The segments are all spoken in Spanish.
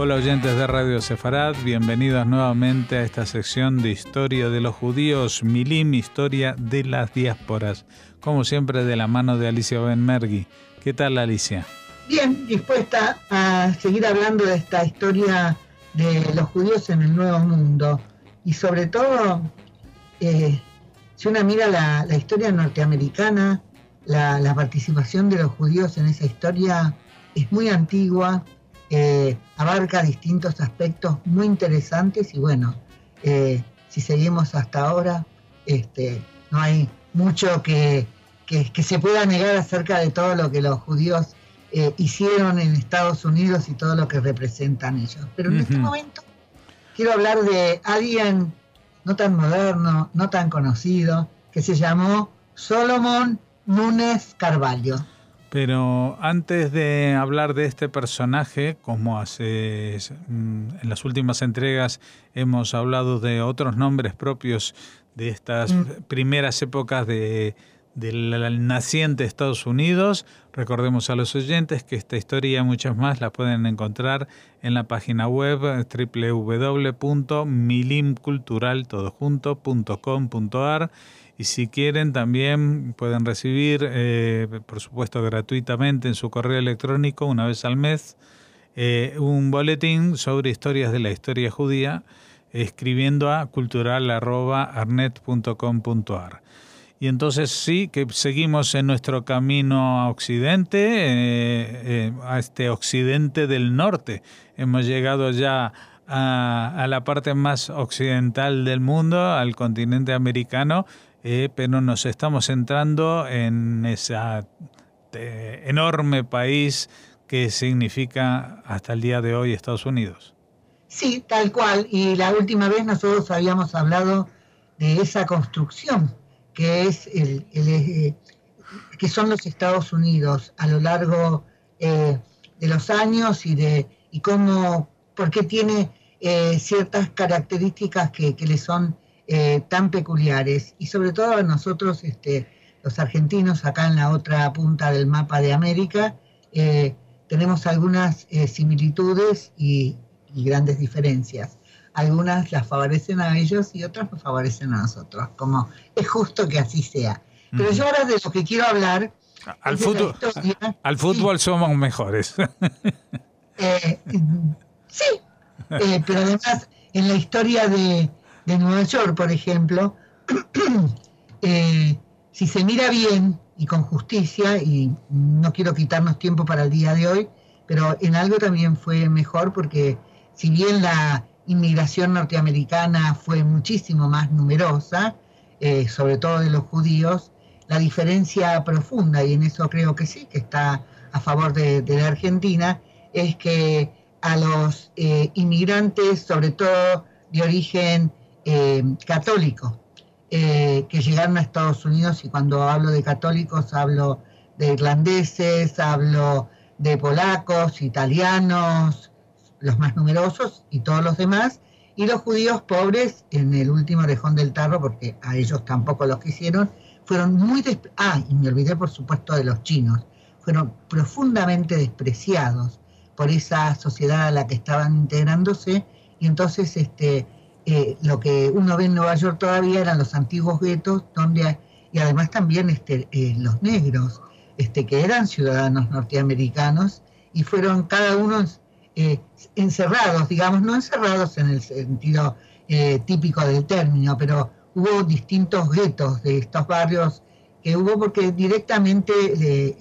Hola oyentes de Radio Sefarad, bienvenidos nuevamente a esta sección de Historia de los Judíos, Milim, Historia de las Diásporas, como siempre de la mano de Alicia Benmergui. ¿Qué tal, Alicia? Bien, dispuesta a seguir hablando de esta historia de los judíos en el Nuevo Mundo. Y sobre todo, si uno mira la historia norteamericana, la participación de los judíos en esa historia es muy antigua, abarca distintos aspectos muy interesantes y bueno, si seguimos hasta ahora, no hay mucho que se pueda negar acerca de todo lo que los judíos hicieron en Estados Unidos y todo lo que representan ellos. Pero en este momento quiero hablar de alguien no tan moderno, no tan conocido, que se llamó Solomon Nunes Carvalho. Pero antes de hablar de este personaje, como en las últimas entregas hemos hablado de otros nombres propios de estas primeras épocas del naciente Estados Unidos, recordemos a los oyentes que esta historia y muchas más la pueden encontrar en la página web www.milimcultural.com.ar. Y si quieren también pueden recibir, por supuesto gratuitamente en su correo electrónico una vez al mes, un boletín sobre historias de la historia judía, escribiendo a cultural@arnet.com.ar. Y entonces sí que seguimos en nuestro camino a Occidente, a este Occidente del Norte. Hemos llegado ya a la parte más occidental del mundo, al continente americano, pero nos estamos centrando en ese enorme país que significa hasta el día de hoy Estados Unidos. Sí, tal cual. Y la última vez nosotros habíamos hablado de esa construcción que es que son los Estados Unidos a lo largo de los años y cómo, por qué tiene ciertas características que le son tan peculiares, y sobre todo a nosotros, los argentinos, acá en la otra punta del mapa de América, tenemos algunas similitudes y grandes diferencias. Algunas las favorecen a ellos y otras nos favorecen a nosotros, como es justo que así sea. Pero yo ahora de lo que quiero hablar... Al fútbol sí. Somos mejores. Sí, pero además en la historia de Nueva York, por ejemplo, si se mira bien y con justicia, y no quiero quitarnos tiempo para el día de hoy, pero en algo también fue mejor, porque si bien la inmigración norteamericana fue muchísimo más numerosa, sobre todo de los judíos, la diferencia profunda, y en eso creo que sí, que está a favor de la Argentina, es que a los inmigrantes, sobre todo de origen católico, que llegaron a Estados Unidos, y cuando hablo de católicos hablo de irlandeses, hablo de polacos, italianos, los más numerosos, y todos los demás, y los judíos pobres en el último orejón del tarro, porque a ellos tampoco los quisieron, fueron muy y me olvidé por supuesto de los chinos, fueron profundamente despreciados por esa sociedad a la que estaban integrándose, y entonces lo que uno ve en Nueva York todavía eran los antiguos guetos, y además también los negros, que eran ciudadanos norteamericanos, y fueron cada uno encerrados, digamos, no encerrados en el sentido típico del término, pero hubo distintos guetos de estos barrios que hubo, porque directamente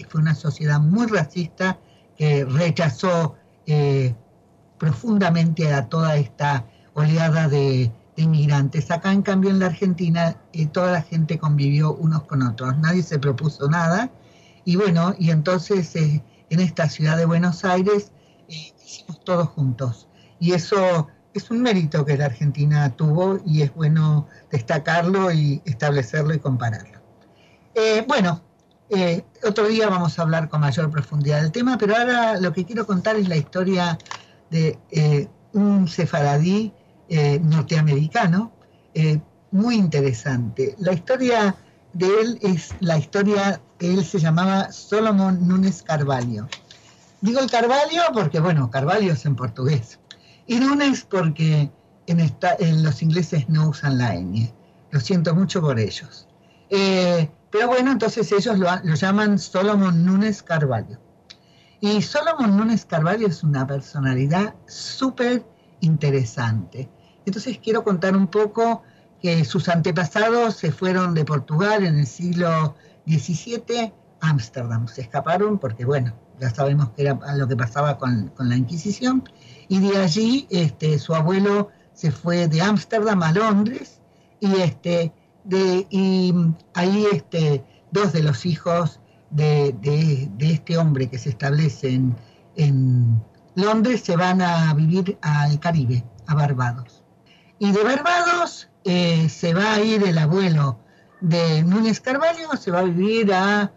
fue una sociedad muy racista que rechazó profundamente a toda esta oleada de inmigrantes. Acá, en cambio, en la Argentina, toda la gente convivió unos con otros, nadie se propuso nada, y bueno, y entonces en esta ciudad de Buenos Aires hicimos todos juntos, y eso es un mérito que la Argentina tuvo, y es bueno destacarlo y establecerlo y compararlo. Otro día vamos a hablar con mayor profundidad del tema, pero ahora lo que quiero contar es la historia de un sefaradí norteamericano, muy interesante. La historia de él es la historia, él se llamaba Solomon Nunes Carvalho. Digo el Carvalho porque, bueno, Carvalho es en portugués, Y Nunes porque en los ingleses no usan la ñ. Lo siento mucho por ellos. Pero bueno, entonces ellos lo llaman Solomon Nunes Carvalho. Y Solomon Nunes Carvalho es una personalidad súper interesante. Entonces quiero contar un poco que sus antepasados se fueron de Portugal en el siglo XVII a Ámsterdam. Se escaparon porque, bueno, ya sabemos que era lo que pasaba con la Inquisición. Y de allí su abuelo se fue de Ámsterdam a Londres y ahí dos de los hijos de este hombre que se establece en Londres se van a vivir al Caribe, a Barbados. Y de Barbados se va a ir el abuelo de Nunes Carvalho, se va a vivir no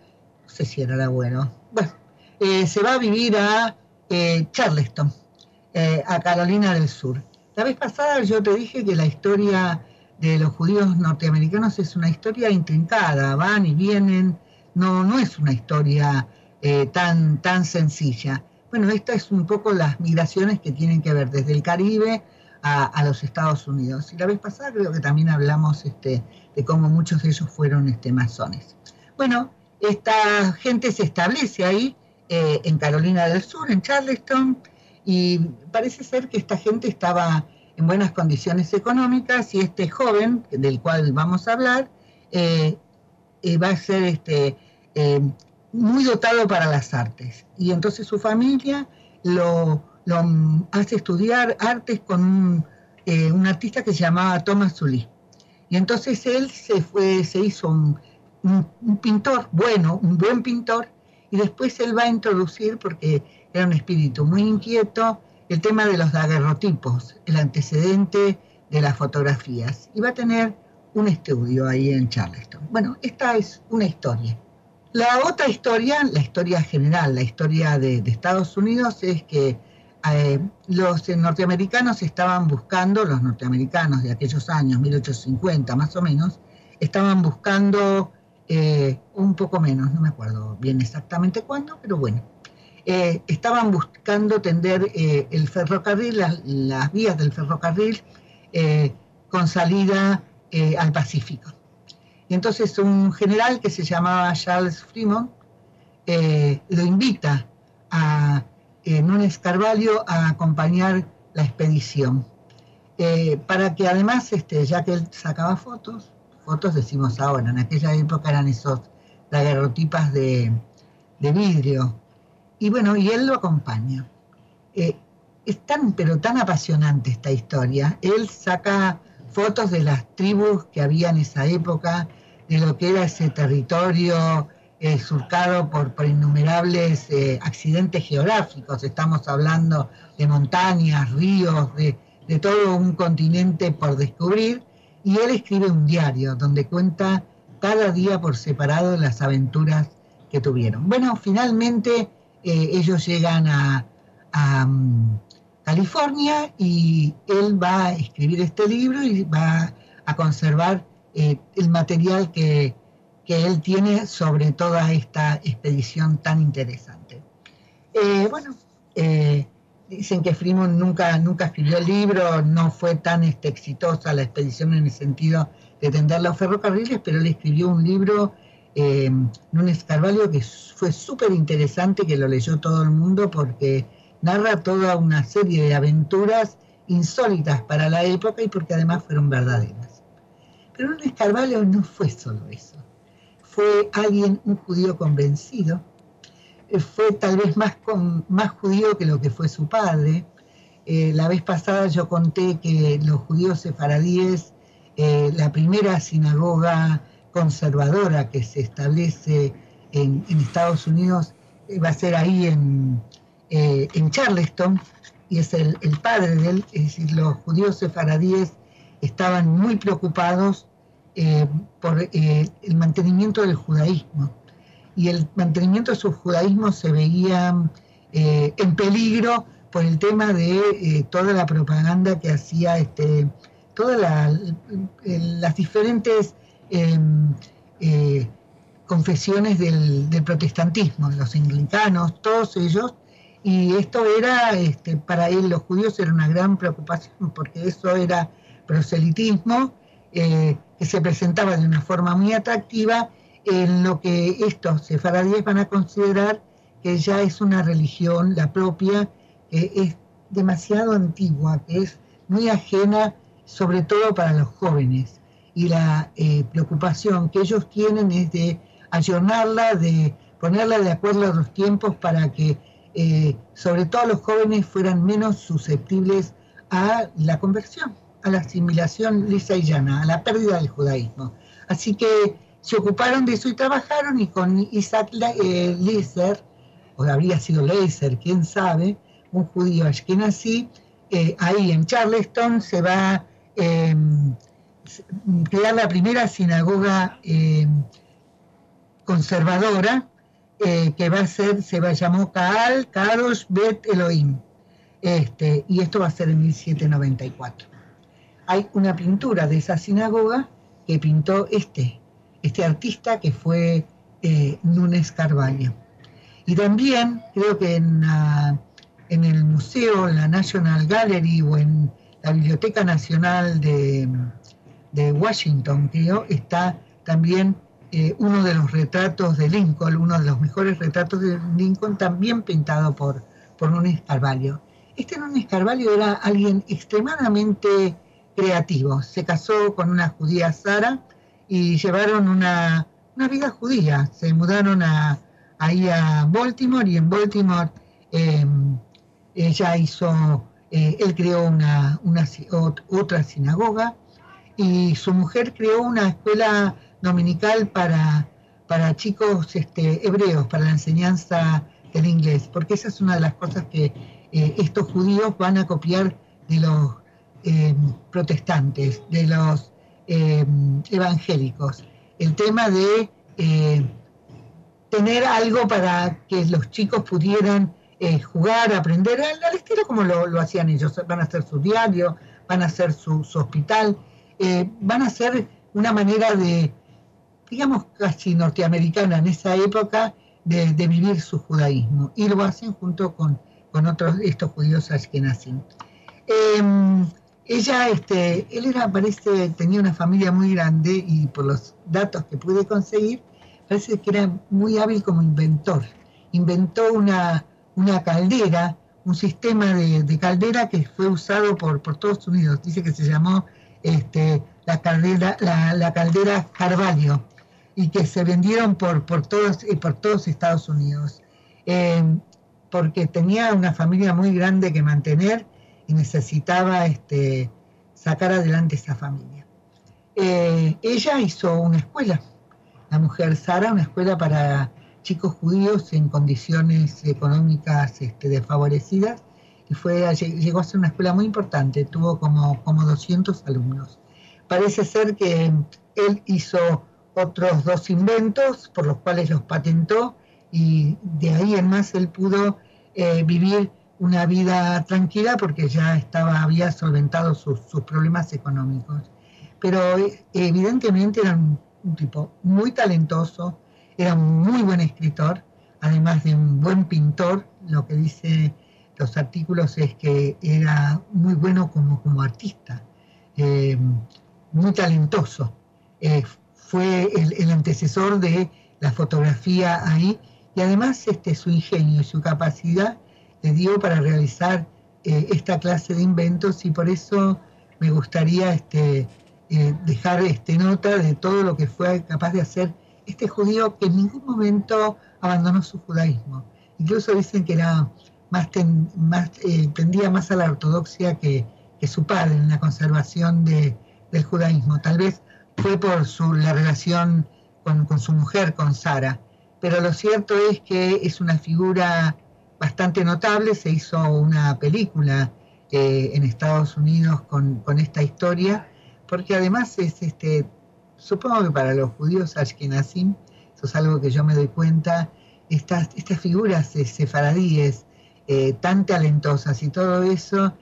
sé si era el abuelo, bueno, se va a vivir a Charleston, a Carolina del Sur. La vez pasada yo te dije que la historia de los judíos norteamericanos es una historia intrincada, van y vienen, no es una historia tan sencilla. Bueno, esta es un poco las migraciones que tienen que ver desde el Caribe a los Estados Unidos. Y la vez pasada creo que también hablamos de cómo muchos de ellos fueron masones. Bueno, esta gente se establece ahí en Carolina del Sur, en Charleston, y parece ser que esta gente estaba en buenas condiciones económicas y este joven, del cual vamos a hablar, va a ser muy dotado para las artes. Y entonces su familia lo hace estudiar artes con un artista que se llamaba Thomas Sully. Y entonces él se hizo un pintor, un buen pintor, y después él va a introducir, porque era un espíritu muy inquieto, el tema de los daguerrotipos, el antecedente de las fotografías. Y va a tener un estudio ahí en Charleston. Bueno, esta es una historia. La otra historia, la historia general, la historia de Estados Unidos, es que los norteamericanos estaban buscando, los norteamericanos de aquellos años, 1850 más o menos, estaban buscando un poco menos, no me acuerdo bien exactamente cuándo, pero bueno, estaban buscando tender el ferrocarril, las vías del ferrocarril con salida al Pacífico. Y entonces un general que se llamaba Charles Fremont lo invita a Nunes Carvalho a acompañar la expedición, para que además, ya que él sacaba fotos decimos ahora, en aquella época eran esos daguerrotipas de vidrio, y bueno, y él lo acompaña. Es pero tan apasionante esta historia. Él saca fotos de las tribus que había en esa época, de lo que era ese territorio surcado por innumerables accidentes geográficos. Estamos hablando de montañas, ríos, de todo un continente por descubrir, y él escribe un diario donde cuenta cada día por separado las aventuras que tuvieron. Bueno, finalmente ellos llegan a California y él va a escribir este libro y va a conservar el material que él tiene sobre toda esta expedición tan interesante. Dicen que Fremont nunca escribió el libro, no fue tan exitosa la expedición en el sentido de tender los ferrocarriles, pero él escribió un libro, Nunes Carvalho, que fue súper interesante, que lo leyó todo el mundo porque narra toda una serie de aventuras insólitas para la época y porque además fueron verdaderas. Pero Nunes Carvalho no fue solo eso. Fue un judío convencido, fue tal vez más judío que lo que fue su padre. La vez pasada yo conté que los judíos sefaradíes, la primera sinagoga conservadora que se establece en Estados Unidos, va a ser ahí en Charleston, y es el padre de él. Es decir, los judíos sefaradíes estaban muy preocupados por el mantenimiento del judaísmo, y el mantenimiento de su judaísmo se veía en peligro por el tema de toda la propaganda que hacía todas las diferentes confesiones del protestantismo, los anglicanos, todos ellos Y esto era, para él, los judíos, era una gran preocupación, porque eso era proselitismo, que se presentaba de una forma muy atractiva en lo que estos sefaradíes van a considerar que ya es una religión, la propia, que es demasiado antigua, que es muy ajena, sobre todo para los jóvenes. Y la preocupación que ellos tienen es de ayornarla, de ponerla de acuerdo a los tiempos para que, sobre todo los jóvenes, fueran menos susceptibles a la conversión, a la asimilación lisa y llana, a la pérdida del judaísmo. Así que se ocuparon de eso y trabajaron, y con Isaac Leiser, o habría sido Leiser, quién sabe, un judío ashkenazí, ahí en Charleston se va a crear la primera sinagoga conservadora, que se llamó Kaal Kadosh Bet Elohim, y esto va a ser en 1794. Hay una pintura de esa sinagoga que pintó este artista, que fue Nunes Carvalho. Y también creo que en el museo, en la National Gallery o en la Biblioteca Nacional de Washington, creo, está también uno de los retratos de Lincoln, uno de los mejores retratos de Lincoln, también pintado por Nunes Carvalho. Nunes Carvalho era alguien extremadamente creativo. Se casó con una judía Sara y llevaron una vida judía. Se mudaron ahí a Baltimore, y en Baltimore él creó otra sinagoga, y su mujer creó una escuela dominical para chicos hebreos, para la enseñanza del inglés, porque esa es una de las cosas que estos judíos van a copiar de los protestantes, de los evangélicos. El tema de tener algo para que los chicos pudieran jugar, aprender, al estilo como lo hacían ellos. Van a hacer su diario, van a hacer su hospital, van a hacer una manera de, digamos, casi norteamericana en esa época, de vivir su judaísmo, y lo hacen junto con otros, estos judíos ashkenazim. Él tenía una familia muy grande, y por los datos que pude conseguir, parece que era muy hábil como inventor. Inventó una caldera, un sistema de caldera que fue usado por Estados Unidos. Dice que se llamó la caldera Carvalho, y que se vendieron por todos Estados Unidos, porque tenía una familia muy grande que mantener, y necesitaba sacar adelante esa familia. Ella hizo una escuela, la mujer Sara, una escuela para chicos judíos en condiciones económicas desfavorecidas, y llegó a ser una escuela muy importante. Tuvo como 200 alumnos. Parece ser que él hizo otros 2 inventos, por los cuales los patentó, y de ahí en más él pudo vivir una vida tranquila, porque ya había solventado sus problemas económicos. Pero evidentemente era un tipo muy talentoso, era un muy buen escritor, además de un buen pintor. Lo que dice los artículos es que era muy bueno como artista, muy talentoso. Fue el antecesor de la fotografía ahí, y además su ingenio y su capacidad le dio para realizar esta clase de inventos, y por eso me gustaría dejar nota de todo lo que fue capaz de hacer este judío, que en ningún momento abandonó su judaísmo. Incluso dicen que era tendía más a la ortodoxia que su padre en la conservación del judaísmo. Tal vez fue por la relación con su mujer, con Sara, pero lo cierto es que es una figura bastante notable. Se hizo una película en Estados Unidos con esta historia, porque además supongo que para los judíos ashkenazim, eso es algo que yo me doy cuenta, estas figuras sefaradíes tan talentosas y todo eso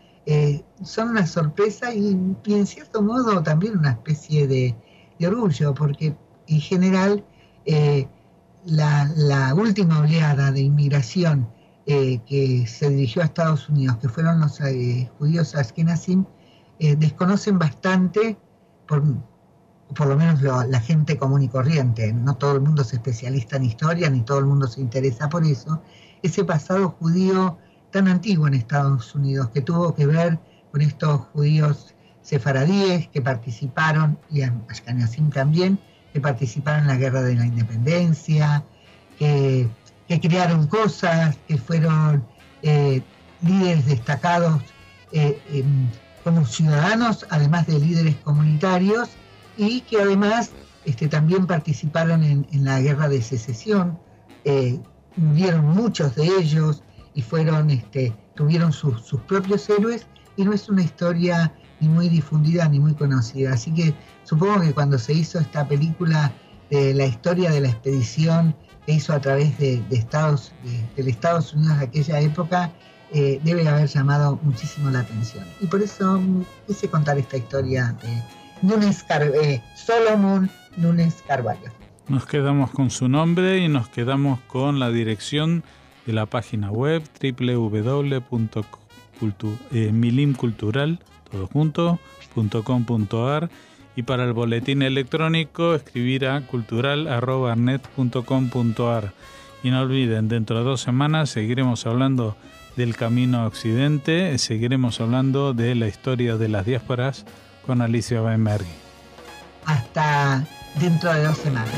son una sorpresa, y en cierto modo también una especie de orgullo, porque en general la última oleada de inmigración que se dirigió a Estados Unidos, que fueron los judíos ashkenazim, desconocen bastante, por lo menos la gente común y corriente. No todo el mundo es especialista en historia, ni todo el mundo se interesa por eso. Ese pasado judío tan antiguo en Estados Unidos, que tuvo que ver con estos judíos sefaradíes que participaron, y ashkenazim también, que participaron en la Guerra de la Independencia, que crearon cosas, que fueron líderes destacados como ciudadanos, además de líderes comunitarios, y que además también participaron en la Guerra de Secesión. Murieron muchos de ellos y tuvieron sus propios héroes, y no es una historia ni muy difundida ni muy conocida. Así que supongo que cuando se hizo esta película de la historia de la expedición que hizo a través del Estados Unidos de aquella época, debe haber llamado muchísimo la atención. Y por eso quise contar esta historia de Solomon Nunes Carvalho. Nos quedamos con su nombre y nos quedamos con la dirección de la página web www.milimcultural.com.ar, y para el boletín electrónico escribir a cultural@arnet.com.ar. Y no olviden, dentro de 2 semanas seguiremos hablando del camino a Occidente, seguiremos hablando de la historia de las diásporas con Alicia Weinberg. Hasta dentro de 2 semanas.